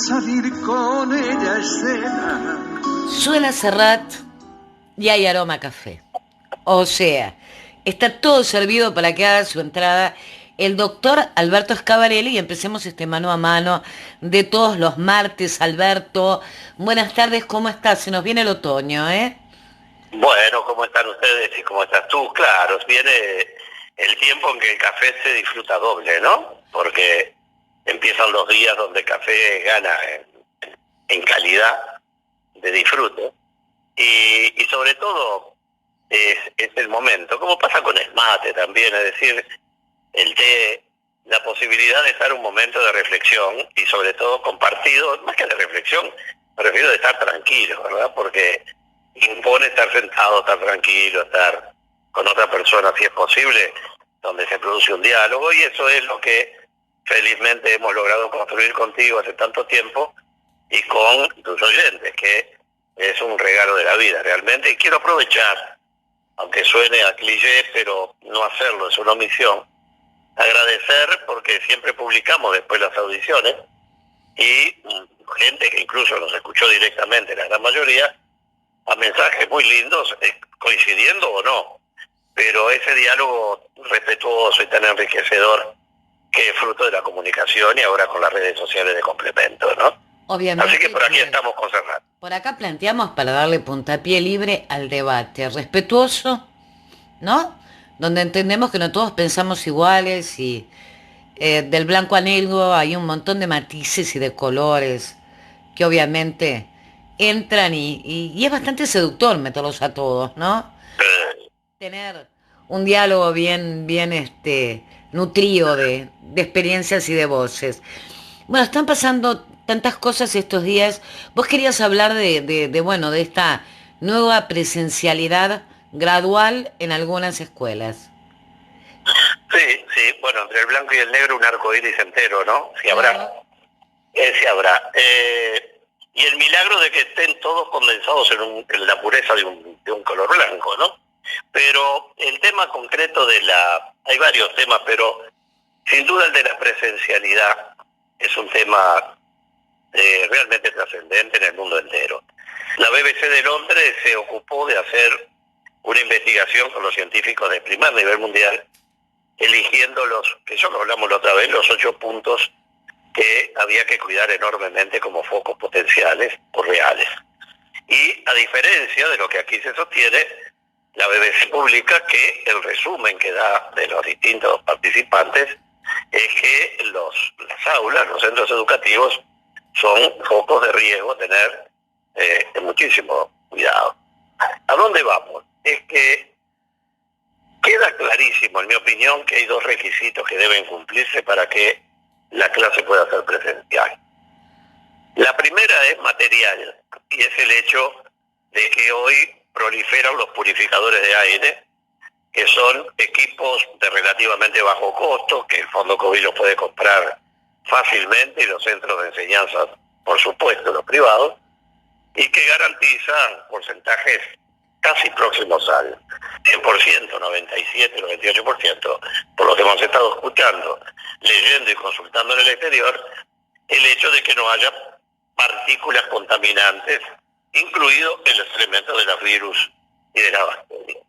salir con ella a escena. Suena Serrat y hay aroma a café. O sea, está todo servido para que haga su entrada el doctor Alberto Scavarelli y empecemos este mano a mano de todos los martes. Alberto, buenas tardes, ¿cómo estás? Se nos viene el otoño, ¿eh? Bueno, ¿cómo están ustedes y cómo estás tú? Claro, viene el tiempo en que el café se disfruta doble, ¿no? Porque empiezan los días donde el café gana en calidad de disfrute y sobre todo es el momento, como pasa con el mate también, es decir, el té, la posibilidad de estar un momento de reflexión y sobre todo compartido, más que de reflexión, me refiero de estar tranquilo, ¿verdad? Porque impone estar sentado, estar tranquilo, estar con otra persona si es posible, donde se produce un diálogo, y eso es lo que felizmente hemos logrado construir contigo hace tanto tiempo y con tus oyentes, que es un regalo de la vida realmente. Y quiero aprovechar, aunque suene a cliché, pero no hacerlo es una omisión, agradecer porque siempre publicamos después las audiciones y gente que incluso nos escuchó directamente, la gran mayoría, a mensajes muy lindos, coincidiendo o no, pero ese diálogo respetuoso y tan enriquecedor que es fruto de la comunicación y ahora con las redes sociales de complemento, ¿no? Obviamente. Así que por aquí estamos con Serrat. Por acá planteamos para darle puntapié libre al debate, respetuoso, ¿no? Donde entendemos que no todos pensamos iguales y del blanco a negro hay un montón de matices y de colores que obviamente entran y es bastante seductor meterlos a todos, ¿no? Tener un diálogo bien nutrido de experiencias y de voces. Bueno, están pasando tantas cosas estos días. Vos querías hablar de esta nueva presencialidad gradual en algunas escuelas. Sí, bueno, entre el blanco y el negro un arco iris entero, ¿no? Si habrá. Sí habrá. Y el milagro de que estén todos condensados en la pureza de un color blanco, ¿no? Pero el tema concreto hay varios temas, pero sin duda el de la presencialidad es un tema realmente trascendente en el mundo entero. La BBC de Londres se ocupó de hacer una investigación con los científicos de primer nivel mundial, eligiendo que ya lo hablamos la otra vez, los 8 puntos que había que cuidar enormemente como focos potenciales o reales. Y a diferencia de lo que aquí se sostiene, la BBC publica que el resumen que da de los distintos participantes es que las aulas, los centros educativos, son focos de riesgo a tener muchísimo cuidado. ¿A dónde vamos? Es que queda clarísimo, en mi opinión, que hay 2 requisitos que deben cumplirse para que la clase pueda ser presencial. La primera es material, y es el hecho de que hoy proliferan los purificadores de aire, que son equipos de relativamente bajo costo, que el Fondo COVID los puede comprar fácilmente, y los centros de enseñanza, por supuesto, los privados, y que garantizan porcentajes casi próximos al 100%, 97, 98%, por lo que hemos estado escuchando, leyendo y consultando en el exterior, el hecho de que no haya partículas contaminantes, incluido el excremento de los virus y de la bacteria.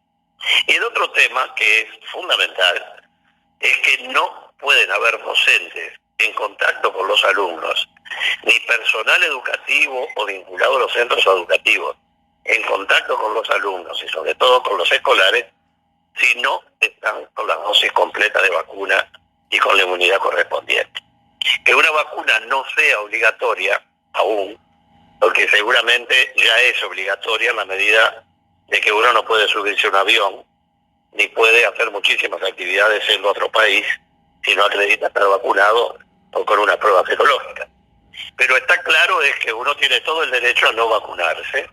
Y el otro tema que es fundamental es que no pueden haber docentes en contacto con los alumnos, ni personal educativo o vinculado a los centros educativos en contacto con los alumnos y sobre todo con los escolares, si no están con la dosis completa de vacuna y con la inmunidad correspondiente. Que una vacuna no sea obligatoria aún, porque seguramente ya es obligatoria en la medida de que uno no puede subirse a un avión, ni puede hacer muchísimas actividades en otro país si no acredita estar vacunado o con una prueba serológica. Pero está claro es que uno tiene todo el derecho a no vacunarse.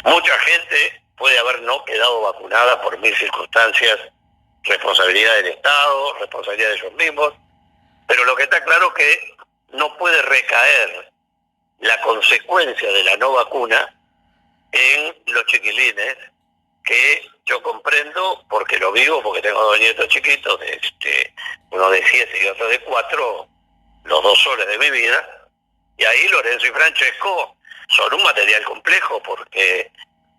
Mucha gente puede haber no quedado vacunada por 1000 circunstancias, responsabilidad del Estado, responsabilidad de ellos mismos, pero lo que está claro es que no puede recaer la consecuencia de la no vacuna en los chiquilines, que yo comprendo porque lo vivo, porque tengo 2 nietos chiquitos, uno de 7 y otro de 4, los 2 soles de mi vida, Y ahí Lorenzo y Francesco son un material complejo porque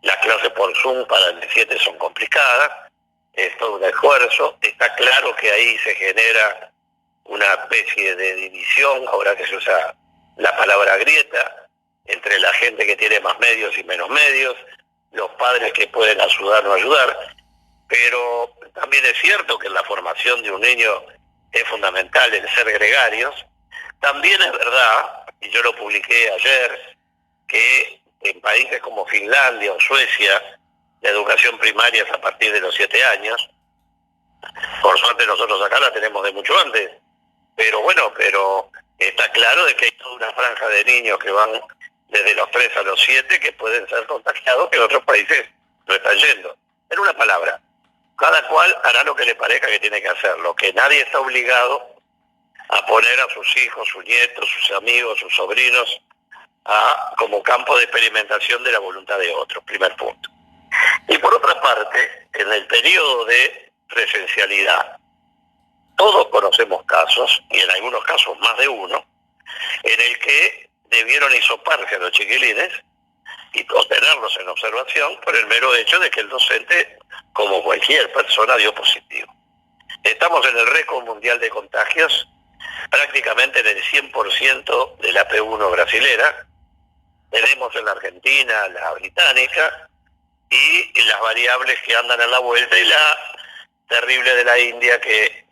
las clases por Zoom para el 17 son complicadas, es todo un esfuerzo. Está claro que ahí se genera una especie de división, ahora que se usa la palabra grieta, entre la gente que tiene más medios y menos medios, los padres que pueden ayudar o no ayudar, pero también es cierto que en la formación de un niño es fundamental el ser gregarios. También es verdad, y yo lo publiqué ayer, que en países como Finlandia o Suecia, la educación primaria es a partir de los 7 años. Por suerte nosotros acá la tenemos de mucho antes. Pero bueno, pero está claro de que hay toda una franja de niños que van desde los 3 a los 7 que pueden ser contagiados, que en otros países no están yendo. En una palabra, cada cual hará lo que le parezca que tiene que hacer. Lo que nadie está obligado a poner a sus hijos, sus nietos, sus amigos, sus sobrinos como campo de experimentación de la voluntad de otros, primer punto. Y por otra parte, en el periodo de presencialidad, todos conocemos casos, y en algunos casos más de uno, en el que debieron hisoparse a los chiquilines y tenerlos en observación por el mero hecho de que el docente, como cualquier persona, dio positivo. Estamos en el récord mundial de contagios, prácticamente en el 100% de la P1 brasilera. Tenemos en la Argentina, la británica, y las variables que andan a la vuelta, y la terrible de la India, que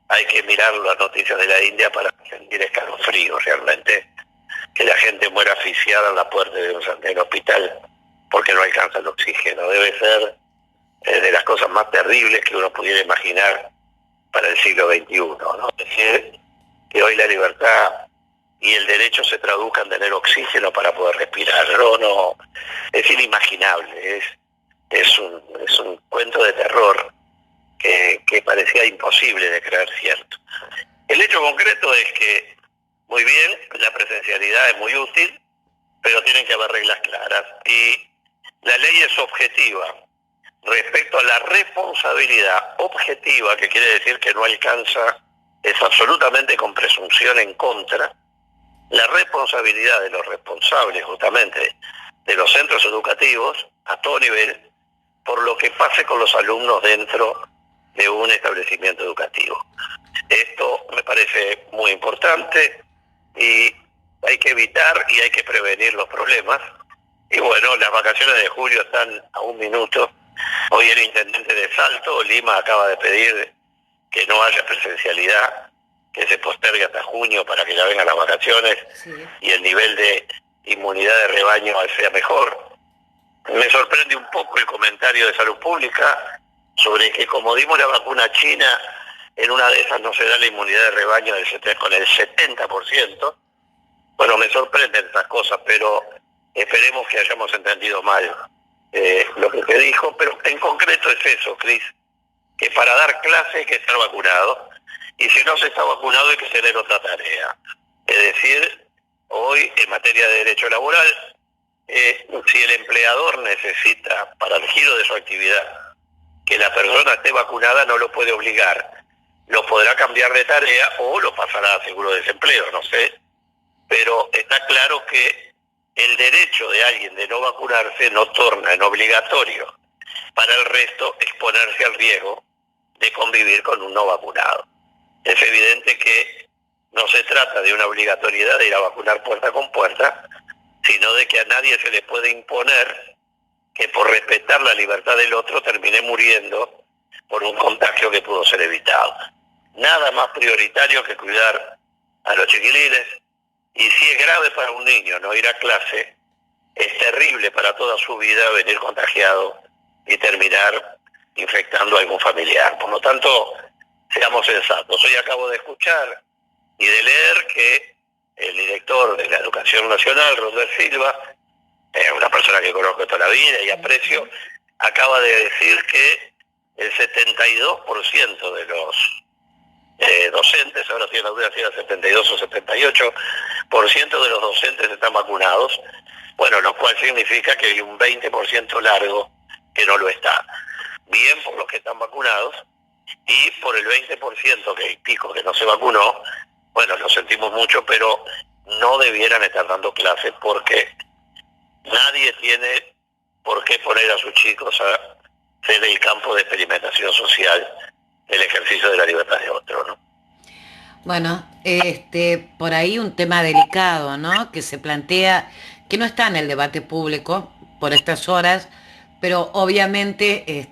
hay que mirar las noticias de la India para sentir escalofrío realmente, que la gente muera asfixiada en la puerta de un hospital porque no alcanza el oxígeno. Debe ser de las cosas más terribles que uno pudiera imaginar para el siglo XXI, ¿no? Es decir, que hoy la libertad y el derecho se traduzcan en tener oxígeno para poder respirar. No, es inimaginable, es un cuento de terror que parecía imposible de creer cierto. El hecho concreto es que, muy bien, la presencialidad es muy útil, pero tienen que haber reglas claras, y la ley es objetiva respecto a la responsabilidad objetiva, que quiere decir que no alcanza, es absolutamente con presunción en contra, la responsabilidad de los responsables justamente de los centros educativos a todo nivel por lo que pase con los alumnos dentro de un establecimiento educativo. Esto me parece muy importante y hay que evitar y hay que prevenir los problemas. Y bueno, las vacaciones de julio están a un minuto. Hoy el intendente de Salto, Lima, acaba de pedir que no haya presencialidad, que se postergue hasta junio para que ya vengan las vacaciones, sí, y el nivel de inmunidad de rebaño sea mejor. Me sorprende un poco el comentario de Salud Pública sobre que como dimos la vacuna china, en una de esas no se da la inmunidad de rebaño con el 70%. Bueno, me sorprenden esas cosas, pero esperemos que hayamos entendido mal lo que se dijo, pero en concreto es eso, Cris, que para dar clase hay que estar vacunado, y si no se está vacunado hay que tener otra tarea. Es decir, hoy en materia de derecho laboral, si el empleador necesita para el giro de su actividad que la persona esté vacunada, no lo puede obligar, lo podrá cambiar de tarea o lo pasará a seguro de desempleo, no sé, pero está claro que el derecho de alguien de no vacunarse no torna en obligatorio para el resto exponerse al riesgo de convivir con un no vacunado. Es evidente que no se trata de una obligatoriedad de ir a vacunar puerta con puerta, sino de que a nadie se le puede imponer que por respetar la libertad del otro termine muriendo por un contagio que pudo ser evitado. Nada más prioritario que cuidar a los chiquilines, y si es grave para un niño no ir a clase, es terrible para toda su vida venir contagiado y terminar infectando a algún familiar. Por lo tanto, seamos sensatos. Hoy acabo de escuchar y de leer que el director de la Educación Nacional, Rosler Silva, una persona que conozco toda la vida y aprecio, acaba de decir que el 72% de los docentes, ahora tiene la duda si era 72 o 78% de los docentes están vacunados, bueno, lo cual significa que hay un 20% largo que no lo está. Bien por los que están vacunados, y por el 20% que hay pico que no se vacunó, bueno, lo sentimos mucho, pero no debieran estar dando clases, porque nadie tiene por qué poner a sus chicos a ser el campo de experimentación social del ejercicio de la libertad de otro, ¿no? Bueno, por ahí un tema delicado, ¿no? Que se plantea, que no está en el debate público por estas horas, pero obviamente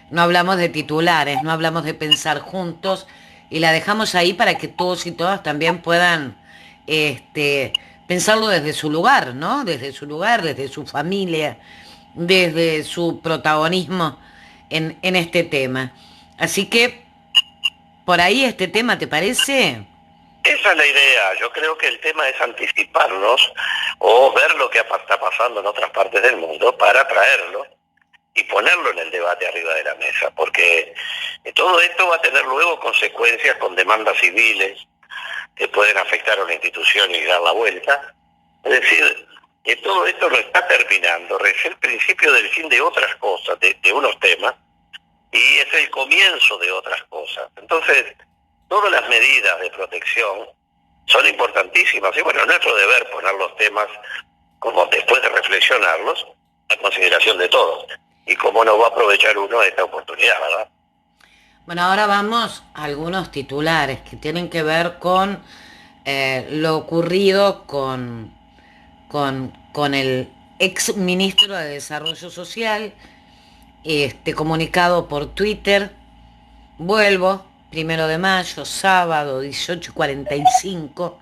no hablamos de titulares, no hablamos de pensar juntos y la dejamos ahí para que todos y todas también puedan pensarlo desde su lugar, ¿no? Desde su lugar, desde su familia, desde su protagonismo en este tema. Así que por ahí este tema, ¿te parece? Esa es la idea. Yo creo que el tema es anticiparnos o ver lo que está pasando en otras partes del mundo para traerlo y ponerlo en el debate arriba de la mesa, porque todo esto va a tener luego consecuencias con demandas civiles que pueden afectar a una institución y dar la vuelta. Es decir, que todo esto no está terminando, es el principio del fin de otras cosas, de unos temas, y es el comienzo de otras cosas. Entonces, todas las medidas de protección son importantísimas, y bueno, es nuestro deber poner los temas, como después de reflexionarlos, a consideración de todos. Y cómo no va a aprovechar uno esta oportunidad, ¿verdad? Bueno, ahora vamos a algunos titulares que tienen que ver con lo ocurrido con el ex ministro de Desarrollo Social, comunicado por Twitter. Vuelvo, 1 de mayo, sábado, 18:45,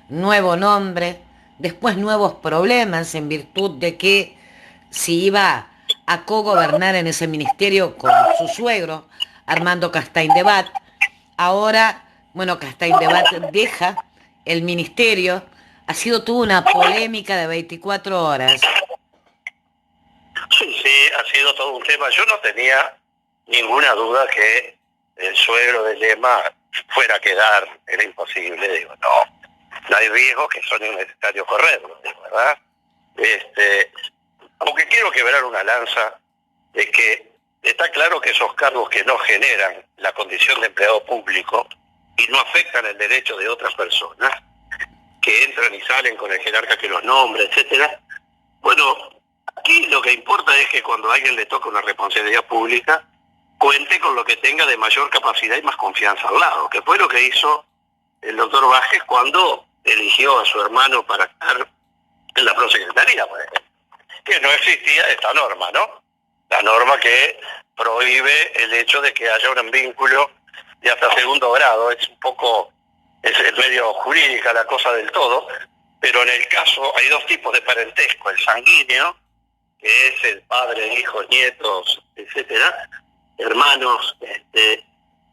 nuevo nombre, después nuevos problemas en virtud de que si iba a cogobernar en ese ministerio con su suegro, Armando Castaing-Debat. Ahora, bueno, Castaing-Debat deja el ministerio. Ha sido toda una polémica de 24 horas. Sí, ha sido todo un tema. Yo no tenía ninguna duda que el suegro de Lema fuera a quedar, era imposible, digo, no hay riesgos que son innecesarios correrlos, ¿verdad? Aunque quiero quebrar una lanza de que está claro que esos cargos que no generan la condición de empleado público y no afectan el derecho de otras personas, que entran y salen con el jerarca que los nombra, etcétera. Bueno, aquí lo que importa es que cuando a alguien le toca una responsabilidad pública, cuente con lo que tenga de mayor capacidad y más confianza al lado, que fue lo que hizo el doctor Vázquez cuando eligió a su hermano para estar en la prosecretaría, por ejemplo. Que no existía esta norma, ¿no? La norma que prohíbe el hecho de que haya un vínculo de hasta segundo grado. Es un poco, es medio jurídica la cosa del todo, pero en el caso hay dos tipos de parentesco: el sanguíneo, que es el padre, hijos, nietos, etcétera, hermanos,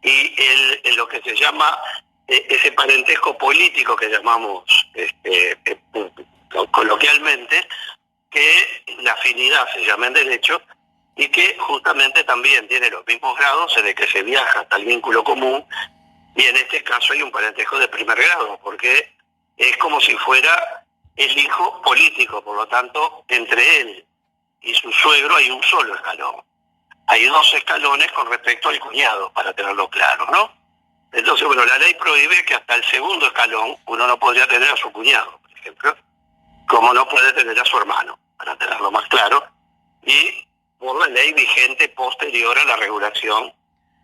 y lo que se llama ese parentesco político que llamamos coloquialmente, que la afinidad se llama en derecho, y que justamente también tiene los mismos grados en el que se viaja hasta el vínculo común, y en este caso hay un parentesco de primer grado, porque es como si fuera el hijo político, por lo tanto, entre él y su suegro hay un solo escalón. Hay dos escalones con respecto al cuñado, para tenerlo claro, ¿no? Entonces, bueno, la ley prohíbe que hasta el segundo escalón uno no podría tener a su cuñado, por ejemplo, como no puede tener a su hermano, para tenerlo más claro, y por la ley vigente posterior a la regulación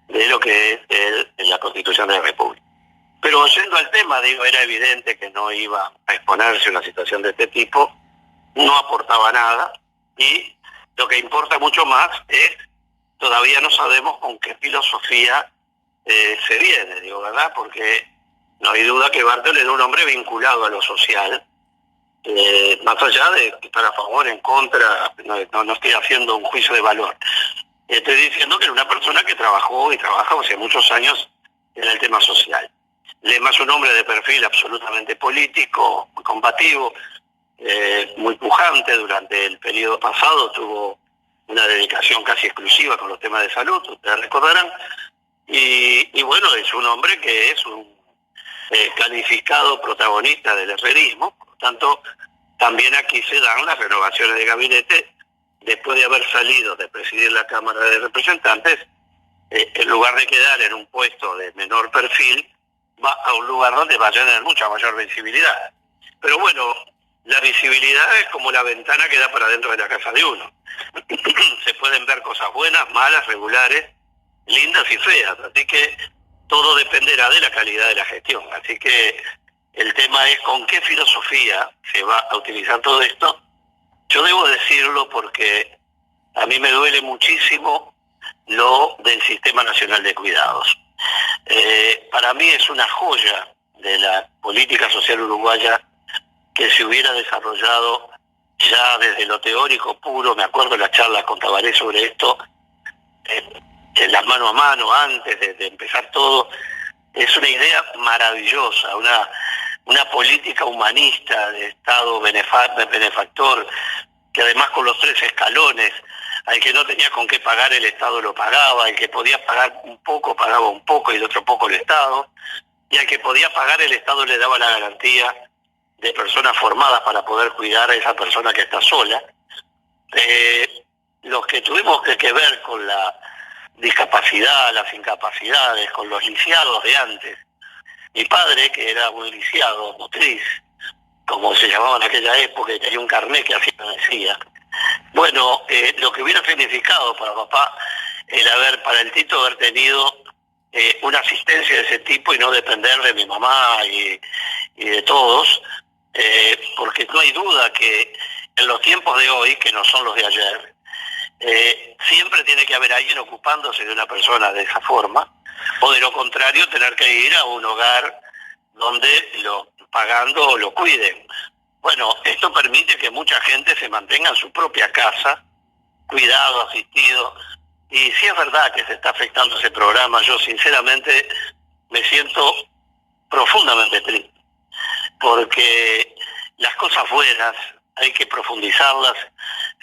de lo que es la Constitución de la República. Pero yendo al tema, digo, era evidente que no iba a exponerse a una situación de este tipo, no aportaba nada, y lo que importa mucho más es, todavía no sabemos con qué filosofía se viene, digo, ¿verdad? Porque no hay duda que Bartel era un hombre vinculado a lo social, más allá de estar a favor, en contra, no estoy haciendo un juicio de valor. Estoy diciendo que era una persona que trabajó y trabaja hace muchos años en el tema social. Lema es un hombre de perfil absolutamente político, muy combativo, muy pujante. Durante el periodo pasado tuvo una dedicación casi exclusiva con los temas de salud, ustedes recordarán, y bueno, es un hombre que es un calificado protagonista del herrerismo. Por lo tanto, también aquí se dan las renovaciones de gabinete. Después de haber salido de presidir la Cámara de Representantes, en lugar de quedar en un puesto de menor perfil, va a un lugar donde va a tener mucha mayor visibilidad. Pero bueno, la visibilidad es como la ventana que da para dentro de la casa de uno. Se pueden ver cosas buenas, malas, regulares, lindas y feas, así que todo dependerá de la calidad de la gestión. Así que el tema es con qué filosofía se va a utilizar todo esto. Yo debo decirlo porque a mí me duele muchísimo lo del Sistema Nacional de Cuidados. Para mí es una joya de la política social uruguaya que se hubiera desarrollado ya desde lo teórico puro. Me acuerdo la charla con Tabaré sobre esto, en la mano a mano, antes de empezar todo. Es una idea maravillosa, una política humanista de Estado benefactor, que además con los 3 escalones, al que no tenía con qué pagar el Estado lo pagaba, al que podía pagar un poco pagaba un poco y el otro poco el Estado, y al que podía pagar el Estado le daba la garantía de personas formadas para poder cuidar a esa persona que está sola. Los que tuvimos que ver con la discapacidad, las incapacidades, con los lisiados de antes. Mi padre, que era un lisiado motriz, como se llamaba en aquella época, y tenía un carnet que así me decía. Bueno, lo que hubiera significado para papá era para el Tito haber tenido una asistencia de ese tipo y no depender de mi mamá y de todos, porque no hay duda que en los tiempos de hoy, que no son los de ayer, siempre tiene que haber alguien ocupándose de una persona de esa forma, o de lo contrario tener que ir a un hogar donde pagando o lo cuiden. Bueno, esto permite que mucha gente se mantenga en su propia casa, cuidado, asistido, y si es verdad que se está afectando ese programa, yo sinceramente me siento profundamente triste, porque las cosas buenas hay que profundizarlas.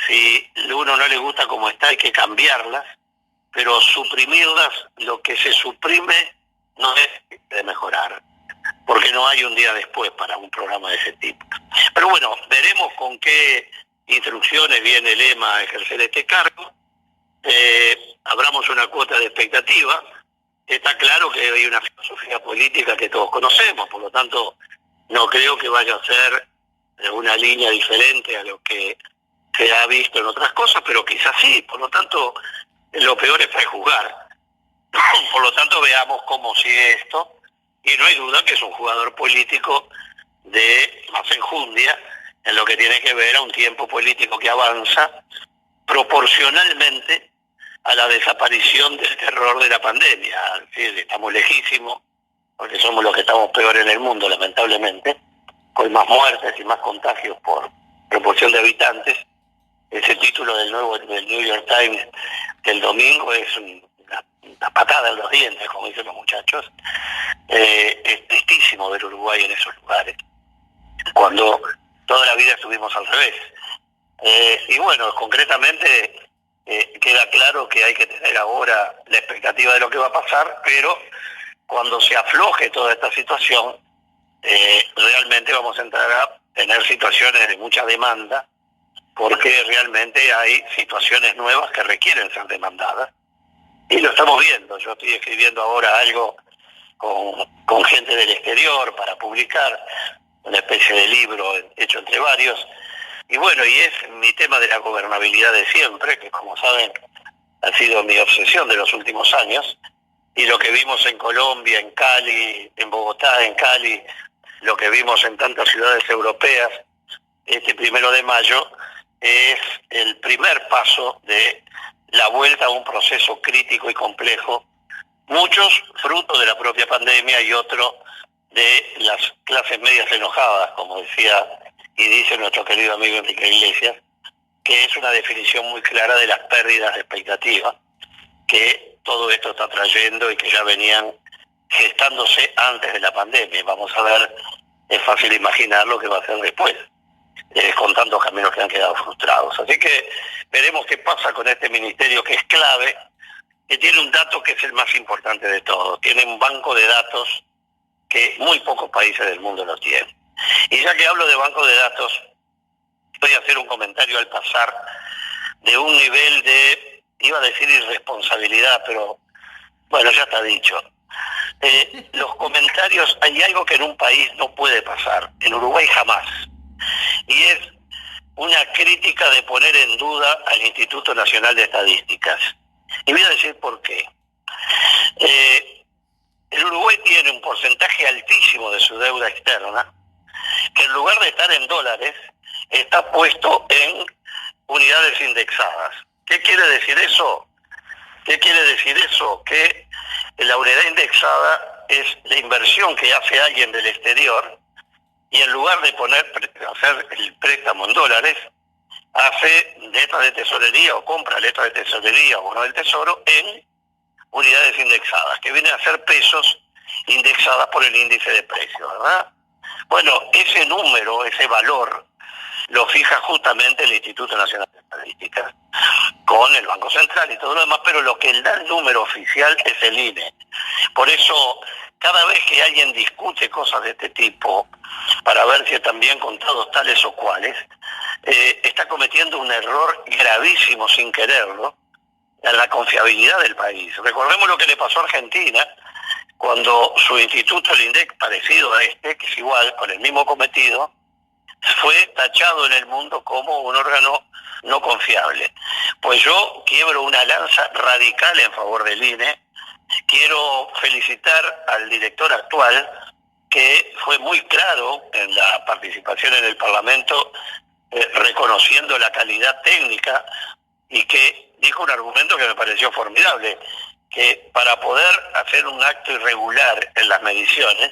Si a uno no le gusta como está, hay que cambiarlas, pero suprimirlas, lo que se suprime no es de mejorar, porque no hay un día después para un programa de ese tipo. Pero bueno, veremos con qué instrucciones viene el EMA a ejercer este cargo. Abramos una cuota de expectativa. Está claro que hay una filosofía política que todos conocemos, por lo tanto no creo que vaya a ser una línea diferente a lo que se ha visto en otras cosas, pero quizás sí. Por lo tanto, lo peor es prejuzgar. Por lo tanto, veamos cómo sigue esto, y no hay duda que es un jugador político de más enjundia en lo que tiene que ver a un tiempo político que avanza proporcionalmente a la desaparición del terror de la pandemia. ¿Sí? Estamos lejísimos, porque somos los que estamos peor en el mundo, lamentablemente, con más muertes y más contagios por proporción de habitantes. Ese título del New York Times del domingo es una patada en los dientes, como dicen los muchachos. Es tristísimo ver Uruguay en esos lugares, cuando toda la vida estuvimos al revés. Y bueno, concretamente queda claro que hay que tener ahora la expectativa de lo que va a pasar, pero cuando se afloje toda esta situación, realmente vamos a entrar a tener situaciones de mucha demanda, porque realmente hay situaciones nuevas que requieren ser demandadas. Y lo estamos viendo. Yo estoy escribiendo ahora algo con gente del exterior para publicar, una especie de libro hecho entre varios. Y bueno, y es mi tema de la gobernabilidad de siempre, que como saben ha sido mi obsesión de los últimos años. Y lo que vimos en Colombia, en Cali, en Bogotá, en Cali, lo que vimos en tantas ciudades europeas este 1 de mayo, es el primer paso de la vuelta a un proceso crítico y complejo, muchos fruto de la propia pandemia y otro de las clases medias enojadas, como decía y dice nuestro querido amigo Enrique Iglesias, que es una definición muy clara de las pérdidas de expectativa que todo esto está trayendo y que ya venían gestándose antes de la pandemia. Vamos a ver, es fácil imaginar lo que va a ser después, con tantos caminos que han quedado frustrados. Así que veremos qué pasa con este ministerio, que es clave, que tiene un dato que es el más importante de todos. Tiene un banco de datos que muy pocos países del mundo lo tienen. Y ya que hablo de banco de datos, voy a hacer un comentario al pasar de un nivel de, iba a decir irresponsabilidad, pero bueno, ya está dicho. los comentarios, hay algo que en un país no puede pasar, en Uruguay jamás, y es una crítica de poner en duda al Instituto Nacional de Estadísticas. Y voy a decir por qué. El Uruguay tiene un porcentaje altísimo de su deuda externa, que en lugar de estar en dólares, está puesto en unidades indexadas. ¿Qué quiere decir eso? ¿Qué quiere decir eso? Que la unidad indexada es la inversión que hace alguien del exterior y en lugar de hacer el préstamo en dólares, hace letras de tesorería o compra letras de tesorería o bono del tesoro en unidades indexadas, que vienen a ser pesos indexadas por el índice de precios, ¿verdad? Bueno, ese número, ese valor, lo fija justamente el Instituto Nacional de Estadísticas, con el Banco Central y todo lo demás, pero lo que da el número oficial es el INE. Por eso, cada vez que alguien discute cosas de este tipo, para ver si están bien contados tales o cuales, está cometiendo un error gravísimo sin quererlo, en la confiabilidad del país. Recordemos lo que le pasó a Argentina, cuando su instituto, el INDEC, parecido a este, que es igual, con el mismo cometido, fue tachado en el mundo como un órgano no confiable. Pues yo quiebro una lanza radical en favor del INE. Quiero felicitar al director actual, que fue muy claro en la participación en el Parlamento, reconociendo la calidad técnica, y que dijo un argumento que me pareció formidable, que para poder hacer un acto irregular en las mediciones,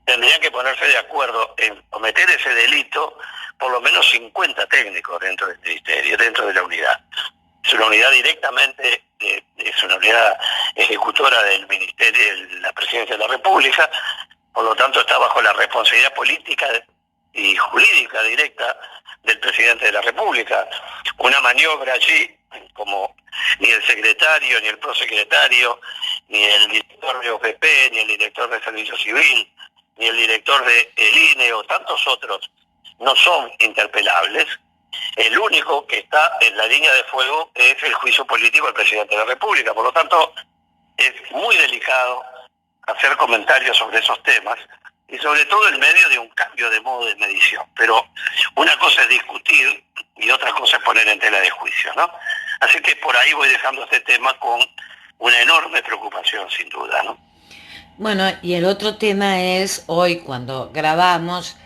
tendrían que ponerse de acuerdo en cometer ese delito por lo menos 50 técnicos dentro del ministerio, dentro de la unidad. Es una unidad directamente, es una unidad ejecutora del Ministerio de la Presidencia de la República, por lo tanto está bajo la responsabilidad política y jurídica directa del Presidente de la República. Una maniobra allí, como ni el secretario, ni el prosecretario, ni el director de OPP, ni el director de Servicio Civil, ni el director de el INE o tantos otros no son interpelables. El único que está en la línea de fuego es el juicio político del Presidente de la República. Por lo tanto, es muy delicado hacer comentarios sobre esos temas y sobre todo en medio de un cambio de modo de medición. Pero una cosa es discutir y otra cosa es poner en tela de juicio, ¿no? Así que por ahí voy dejando este tema con una enorme preocupación, sin duda, ¿no? Bueno, y el otro tema es, hoy cuando grabamos,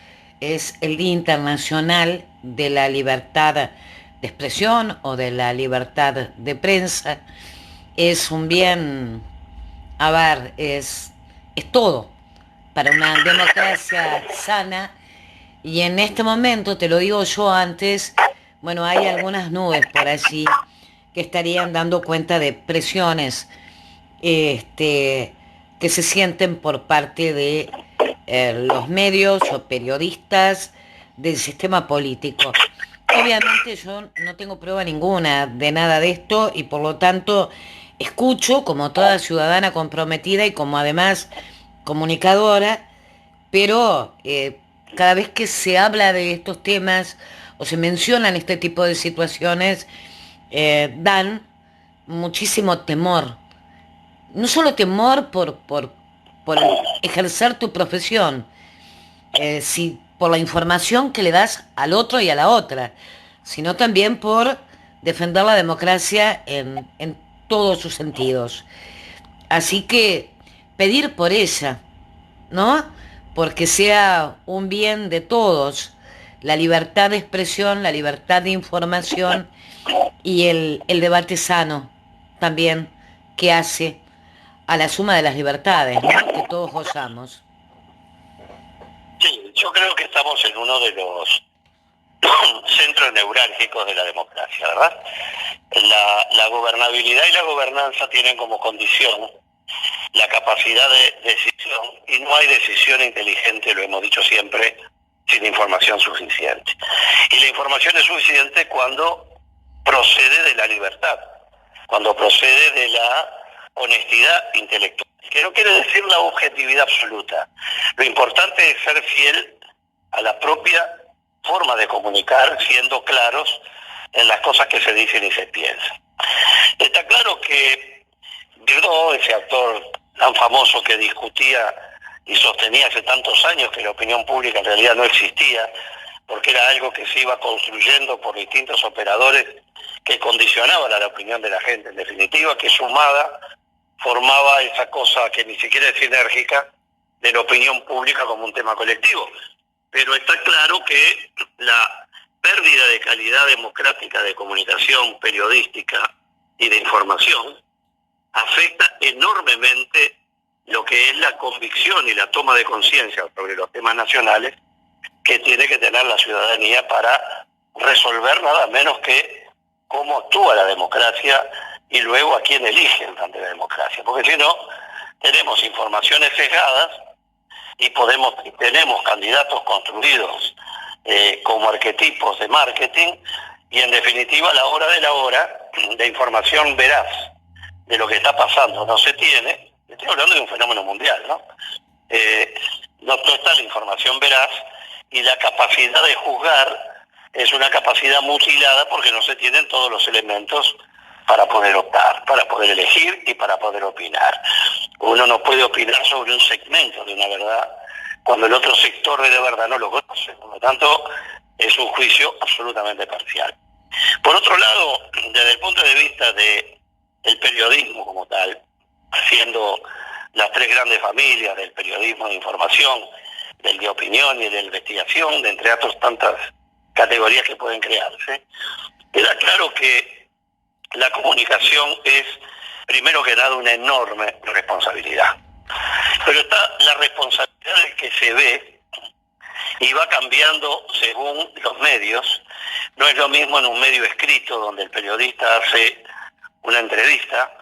es el Día Internacional de la Libertad de Expresión o de la Libertad de Prensa. Es un bien, a ver, es todo para una democracia sana, y en este momento, te lo digo yo antes, bueno, hay algunas nubes por allí que estarían dando cuenta de presiones que se sienten por parte de los medios o periodistas del sistema político. Obviamente yo no tengo prueba ninguna de nada de esto y por lo tanto escucho como toda ciudadana comprometida y como además comunicadora, pero cada vez que se habla de estos temas o se mencionan este tipo de situaciones, dan muchísimo temor. No solo temor por ejercer tu profesión, por la información que le das al otro y a la otra, sino también por defender la democracia en todos sus sentidos. Así que pedir por ella, ¿no? Porque sea un bien de todos, la libertad de expresión, la libertad de información y el debate sano también, que hace a la suma de las libertades, ¿no?, que todos gozamos. Sí, yo creo que estamos en uno de los centros neurálgicos de la democracia, ¿verdad? La gobernabilidad y la gobernanza tienen como condición la capacidad de decisión, y no hay decisión inteligente, lo hemos dicho siempre, sin información suficiente. Y la información es suficiente cuando procede de la libertad, cuando procede de la honestidad intelectual, que no quiere decir la objetividad absoluta. Lo importante es ser fiel a la propia forma de comunicar, siendo claros en las cosas que se dicen y se piensan. Está claro que Virdo, ese actor tan famoso que discutía y sostenía hace tantos años que la opinión pública en realidad no existía, porque era algo que se iba construyendo por distintos operadores que condicionaban a la opinión de la gente, en definitiva, que sumada formaba esa cosa que ni siquiera es sinérgica de la opinión pública como un tema colectivo. Pero está claro que la pérdida de calidad democrática de comunicación periodística y de información afecta enormemente lo que es la convicción y la toma de conciencia sobre los temas nacionales que tiene que tener la ciudadanía para resolver nada menos que cómo actúa la democracia y luego a quién elige durante la democracia. Porque si no, tenemos informaciones sesgadas y tenemos candidatos construidos como arquetipos de marketing, y en definitiva a la hora de la hora, de información veraz de lo que está pasando no se tiene. Estoy hablando de un fenómeno mundial, ¿no? No está la información veraz, y la capacidad de juzgar es una capacidad mutilada porque no se tienen todos los elementos para poder optar, para poder elegir y para poder opinar. Uno no puede opinar sobre un segmento de una verdad cuando el otro sector de la verdad no lo conoce. Por lo tanto, es un juicio absolutamente parcial. Por otro lado, desde el punto de vista del periodismo como tal, siendo las tres grandes familias del periodismo de información, del de opinión y de investigación, de entre otras tantas categorías que pueden crearse, queda claro que la comunicación es, primero que nada, una enorme responsabilidad. Pero está la responsabilidad del que se ve y va cambiando según los medios. No es lo mismo en un medio escrito, donde el periodista hace una entrevista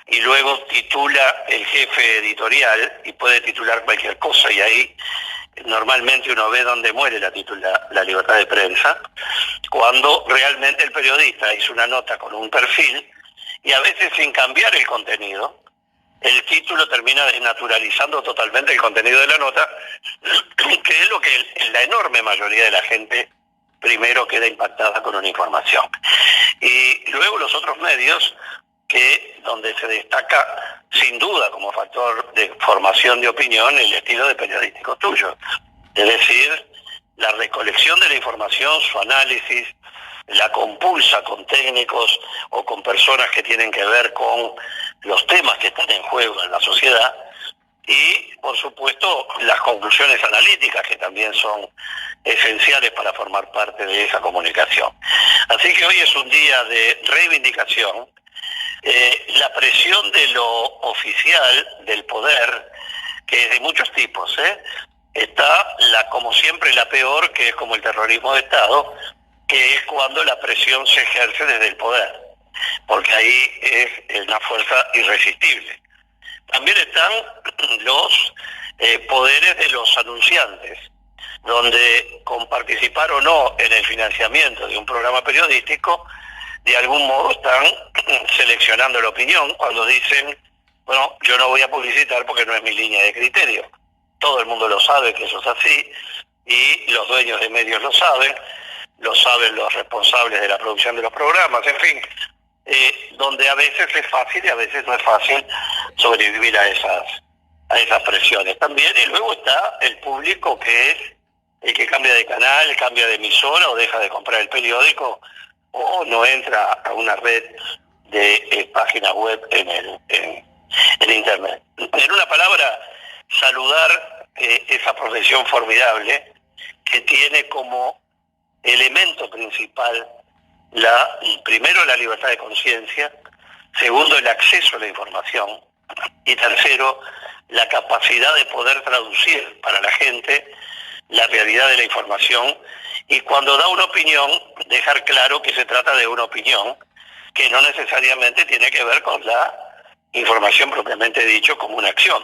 y luego titula el jefe editorial y puede titular cualquier cosa, y ahí normalmente uno ve dónde muere la libertad de prensa, cuando realmente el periodista hizo una nota con un perfil y a veces sin cambiar el contenido, el título termina desnaturalizando totalmente el contenido de la nota, que es lo que la enorme mayoría de la gente primero queda impactada con una información. Y luego los otros medios, donde se destaca sin duda como factor de formación de opinión el estilo de periodístico tuyo. Es decir, la recolección de la información, su análisis, la compulsa con técnicos o con personas que tienen que ver con los temas que están en juego en la sociedad, y por supuesto las conclusiones analíticas, que también son esenciales para formar parte de esa comunicación. Así que hoy es un día de reivindicación. La presión de lo oficial, del poder, que es de muchos tipos, está como siempre la peor, que es como el terrorismo de Estado, que es cuando la presión se ejerce desde el poder, porque ahí es una fuerza irresistible. También están los poderes de los anunciantes, donde con participar o no en el financiamiento de un programa periodístico, de algún modo están seleccionando la opinión cuando dicen, bueno, yo no voy a publicitar porque no es mi línea de criterio. Todo el mundo lo sabe que eso es así, y los dueños de medios lo saben los responsables de la producción de los programas, en fin, donde a veces es fácil y a veces no es fácil sobrevivir a esas presiones. También, y luego está el público, que es el que cambia de canal, cambia de emisora o deja de comprar el periódico, o no entra a una red de páginas web en Internet. En una palabra, saludar esa profesión formidable que tiene como elemento principal primero la libertad de conciencia, segundo el acceso a la información, y tercero la capacidad de poder traducir para la gente la realidad de la información, y cuando da una opinión, dejar claro que se trata de una opinión que no necesariamente tiene que ver con la información propiamente dicho como una acción.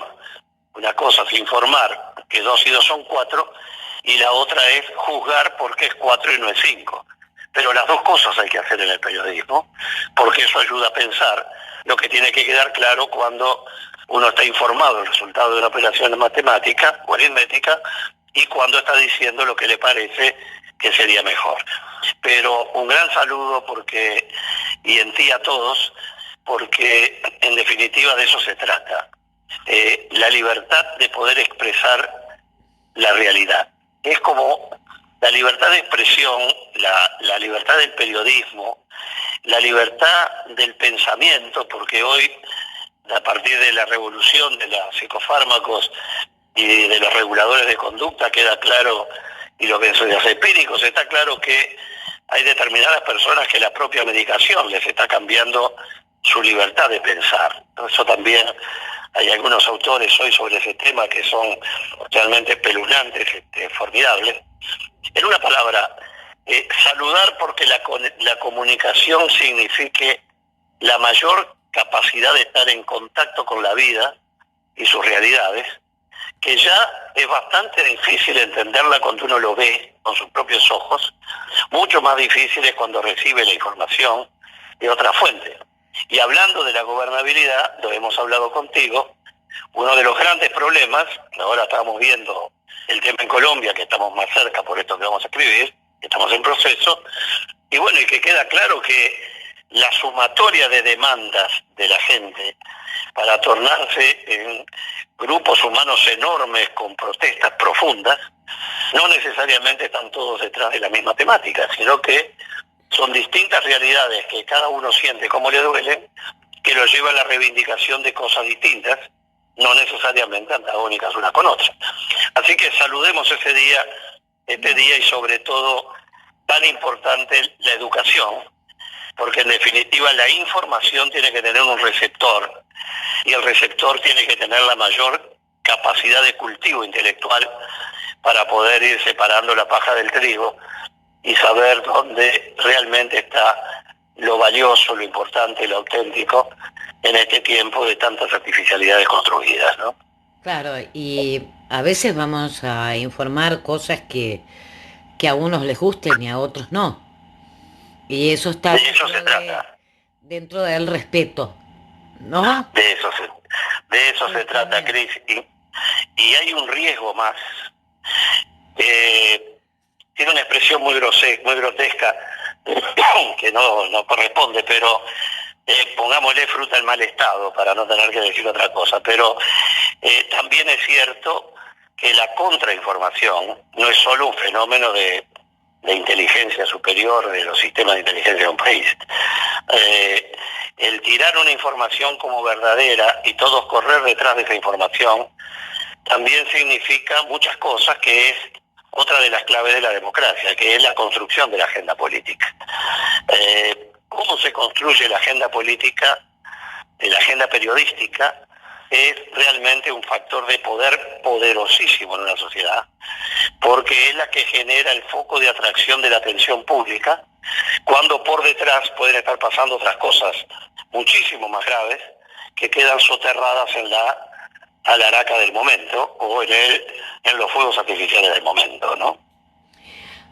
Una cosa es informar que 2 y 2 son 4, y la otra es juzgar por qué es 4 y no es 5. Pero las dos cosas hay que hacer en el periodismo, porque eso ayuda a pensar lo que tiene que quedar claro cuando uno está informado del resultado de una operación matemática o aritmética, y cuando está diciendo lo que le parece que sería mejor. Pero un gran saludo y en ti a todos, porque en definitiva de eso se trata, la libertad de poder expresar la realidad. Es como la libertad de expresión, la libertad del periodismo, la libertad del pensamiento, porque hoy, a partir de la revolución de los psicofármacos y de los reguladores de conducta, queda claro, y los benzodiazepínicos, está claro que hay determinadas personas que la propia medicación les está cambiando su libertad de pensar. Eso también, hay algunos autores hoy sobre ese tema que son realmente espeluznantes, formidables. En una palabra, saludar porque la comunicación signifique la mayor capacidad de estar en contacto con la vida y sus realidades, que ya es bastante difícil entenderla cuando uno lo ve con sus propios ojos, mucho más difícil es cuando recibe la información de otra fuente. Y hablando de la gobernabilidad, lo hemos hablado contigo, uno de los grandes problemas, ahora estamos viendo el tema en Colombia, que estamos más cerca por esto que vamos a escribir, que estamos en proceso, y bueno, y que queda claro que la sumatoria de demandas de la gente para tornarse en grupos humanos enormes con protestas profundas, no necesariamente están todos detrás de la misma temática, sino que son distintas realidades que cada uno siente como le duelen, que lo lleva a la reivindicación de cosas distintas, no necesariamente antagónicas una con otra. Así que saludemos este día y sobre todo tan importante la educación, porque en definitiva la información tiene que tener un receptor y el receptor tiene que tener la mayor capacidad de cultivo intelectual para poder ir separando la paja del trigo y saber dónde realmente está lo valioso, lo importante, lo auténtico en este tiempo de tantas artificialidades construidas, ¿no? Claro, y a veces vamos a informar cosas que a unos les gusten y a otros no. Y eso está De eso se trata. dentro del respeto, ¿no? De eso se trata, Cris. Y hay un riesgo más. Tiene una expresión muy grotesca, que no corresponde, pero pongámosle fruta en mal estado para no tener que decir otra cosa. Pero también es cierto que la contrainformación no es solo un fenómeno de inteligencia superior de los sistemas de inteligencia de un país. El tirar una información como verdadera y todos correr detrás de esa información también significa muchas cosas, que es otra de las claves de la democracia, que es la construcción de la agenda política. ¿Cómo se construye la agenda política, la agenda periodística? Es realmente un factor de poder poderosísimo en una sociedad, porque es la que genera el foco de atracción de la atención pública, cuando por detrás pueden estar pasando otras cosas muchísimo más graves que quedan soterradas en la alaraca del momento o en los fuegos artificiales del momento, ¿no?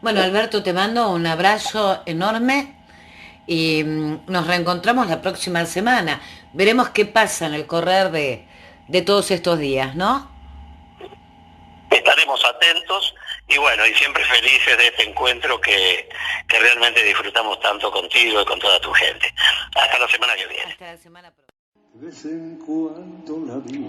Bueno, Alberto, te mando un abrazo enorme y nos reencontramos la próxima semana. Veremos qué pasa en el correr de todos estos días, ¿no? Estaremos atentos y bueno, y siempre felices de este encuentro que realmente disfrutamos tanto contigo y con toda tu gente. Hasta la semana que viene. Hasta la semana próxima. De vez en cuando la vida